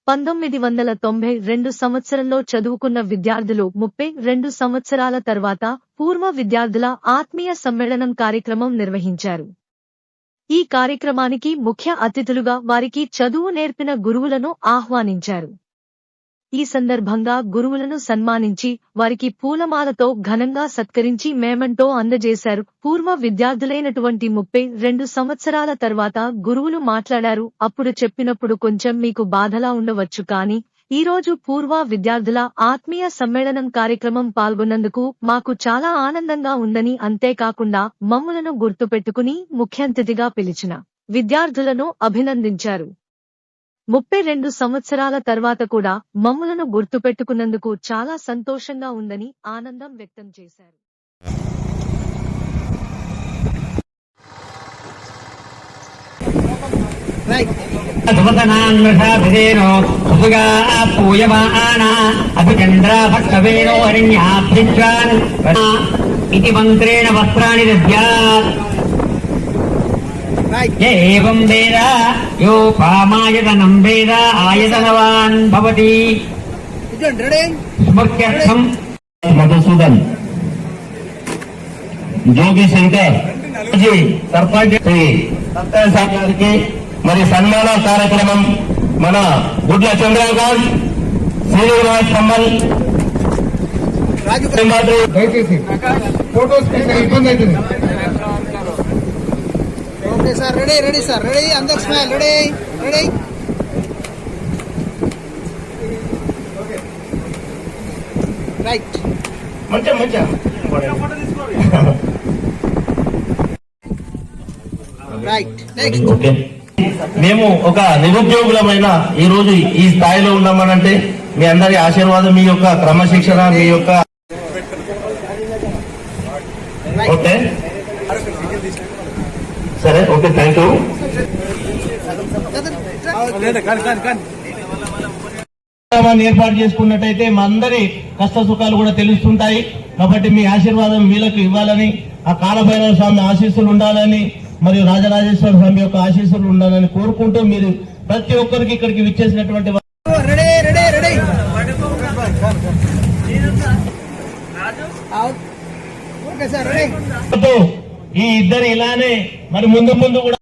1992 సంవత్సరంలో చదువుకున్న విద్యార్థులు 32 సంవత్సరాల తర్వాత పూర్వ విద్యార్థుల ఆత్మీయ సమ్మేళనం కార్యక్రమం నిర్వహించారు. ఈ కార్యక్రమానికి ముఖ్య అతిథులుగా వారికి చదువు నేర్పిన గురువులను ఆహ్వానించారు. ఈ సందర్భంగా గురువులను సన్మానించి వారికి పూలమాలతో ఘనంగా సత్కరించి మేమంటో అందజేశారు. పూర్వ విద్యార్థులైనటువంటి 32 సంవత్సరాల తర్వాత గురువులు మాట్లాడారు. అప్పుడు చెప్పినప్పుడు కొంచెం మీకు బాధలా ఉండవచ్చు, కానీ ఈరోజు పూర్వ విద్యార్థుల ఆత్మీయ సమ్మేళనం కార్యక్రమం పాల్గొన్నందుకు మాకు చాలా ఆనందంగా ఉందని, అంతేకాకుండా మమ్ములను గుర్తుపెట్టుకుని ముఖ్యాంతిథిగా పిలిచిన విద్యార్థులను అభినందించారు. 32 సంవత్సరాల తర్వాత కూడా మమ్ములను గుర్తుపెట్టుకున్నందుకు చాలా సంతోషంగా ఉందని ఆనందం వ్యక్తం చేశారు. మంత్రేణ వస్త్రాన్ని దద్యాత్ ఏవం వేద యో పామాయతనం వేద ఆయతనవాన్ భవతి. స్మృత్యర్థం మధుసూదన్, జోగి శంకర్, సర్పంచ్ గారికి మరి సన్మాన కార్యక్రమం మన గుడ్ల చంద్రకాంత్, శ్రీనివాస్ కమ్మల్, దయచేసి ఫోటోస్ ఇబ్బంది అవుతుంది. Okay sir, ready sir, ready, అందరు స్మైల్, రెడీ. రైట్, మంచిగా రైట్. నెక్స్ట్, మేము ఒక నిరుద్యోగులమైన ఈ రోజు ఈ స్థాయిలో ఉన్నామనంటే మీ అందరి ఆశీర్వాదం, మీ యొక్క క్రమశిక్షణ, మీ యొక్క ఓకే సరే, ఓకే, థ్యాంక్ యూ. ఏర్పాటు చేసుకున్నట్టయితే మా అందరి కష్ట సుఖాలు కూడా తెలుస్తుంటాయి. కాబట్టి మీ ఆశీర్వాదం వీళ్ళకు ఇవ్వాలని, ఆ కాలభైరవ స్వామి ఆశీస్సులు ఉండాలని, మరియు రాజరాజేశ్వర స్వామి యొక్క ఆశీస్సులు ఉండాలని కోరుకుంటూ మీరు ప్రతి ఒక్కరికి ఇక్కడికి విచ్చేసినటువంటి ఈ ఇద్దరు ఇలానే మరి ముందు కూడా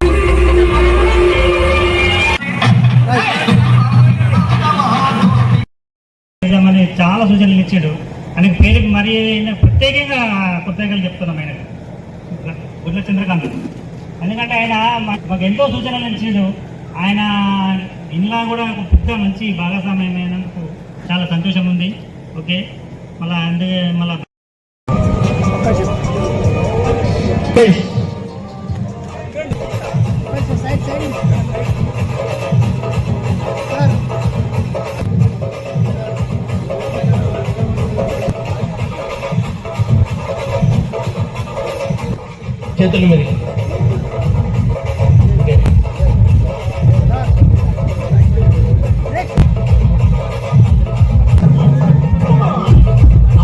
చాలా సూచనలు ఇచ్చాడు. ఆయనకు పేరుకి మరి ప్రత్యేకంగా కృతజ్ఞతలు చెప్తున్నాం ఆయన గుడ్ల చంద్రకాంత్. ఎందుకంటే ఆయన మాకు ఎంతో సూచనలు ఇచ్చాడు. ఆయన ఇంట్లో కూడా ఒక పెద్ద మంచి భాగస్వామ్యమైనందుకు చాలా సంతోషం ఉంది. ఓకే, మళ్ళా అందుకే మళ్ళా చేతుల మీద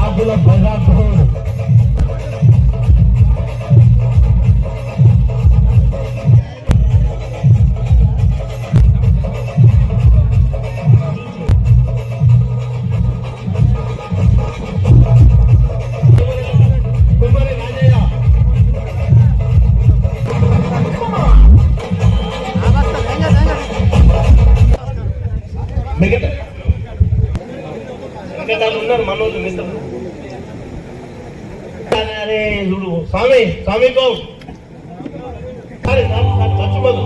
ఆకుల భైరాకుడు ఉన్నారు మనోజ్ మిత్రులు. స్వామి గౌడ్ చచ్చిపోదు,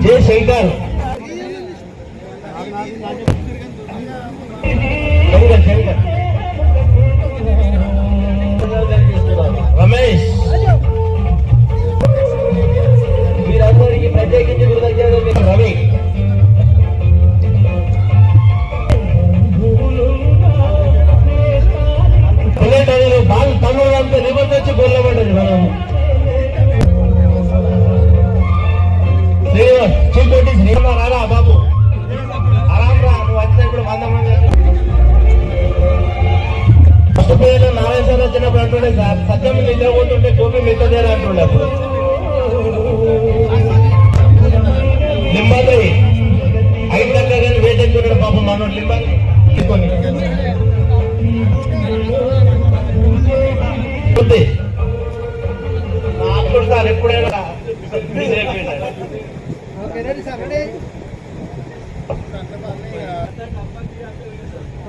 జయ శంకర్, రమేష్, వీరందరికీ ప్రత్యేకించి కృతజ్ఞతలు. రవి బాగా తమిళంతా నిబంధన వచ్చి గొల్లబడ్డది. మనం శ్రీనివాస్ చీకోటి శ్రీనివాస్ రారా బాబు, ఆరాం రా, నువ్వు వచ్చిన ఇప్పుడు 100 మంది ఫస్ట్ పేరు నారాయణ సార్ వచ్చినప్పుడు అంటుండే, సత్యం నిద్రపోతుంటే గోపి మిత్రదేరా అంటుండే. అప్పుడు okay ready sir ready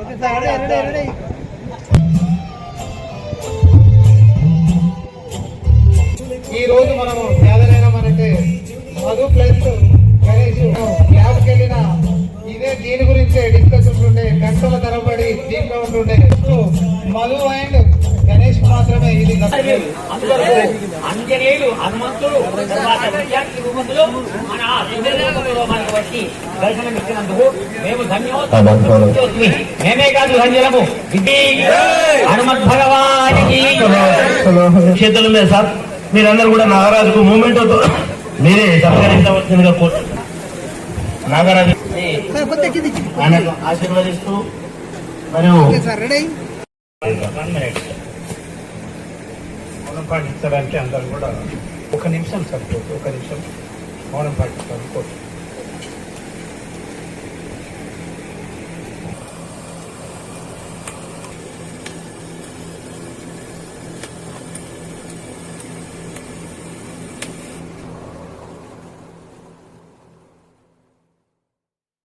okay sir ready ready ఈ రోజు మనము పేదలైన మనకి మధు ప్లస్ గణేష్ ల్యాబ్కి వెళ్ళిన ఇదే దీని గురించే డిస్కషన్స్ ఉండే గంటల తరబడి దీంట్లో ఉంటుండే మధు అండ్ గణేష్ మాత్రమే ఇది అందరూ అంజనేయులు హనుమంతుడు తర్వాత విద్యార్థి రూపంలో మన రూపంలో మనకు వచ్చి దర్శనం ఇచ్చినందుకు మేము ధన్యవాదాలు. మేమే కాదు ధన్యులము. ఇది హనుమత్ భగవానికి చేతుల మీద సార్ మీరందరూ కూడా నాగరాజుకు మూమెంట్ మీరే సత్కరించవలసిందిగా కోరుతున్నాను. నాగరాజు సార్ కొత్త కింది ఆయనకు ఆశీర్వదిస్తూ మరియు ఓకే సార్ రెడీ మౌనం పాటించడానికి అందరూ కూడా 1 నిమిషం సరిపోతుంది. 1 నిమిషం మౌనం పాటిస్తారు.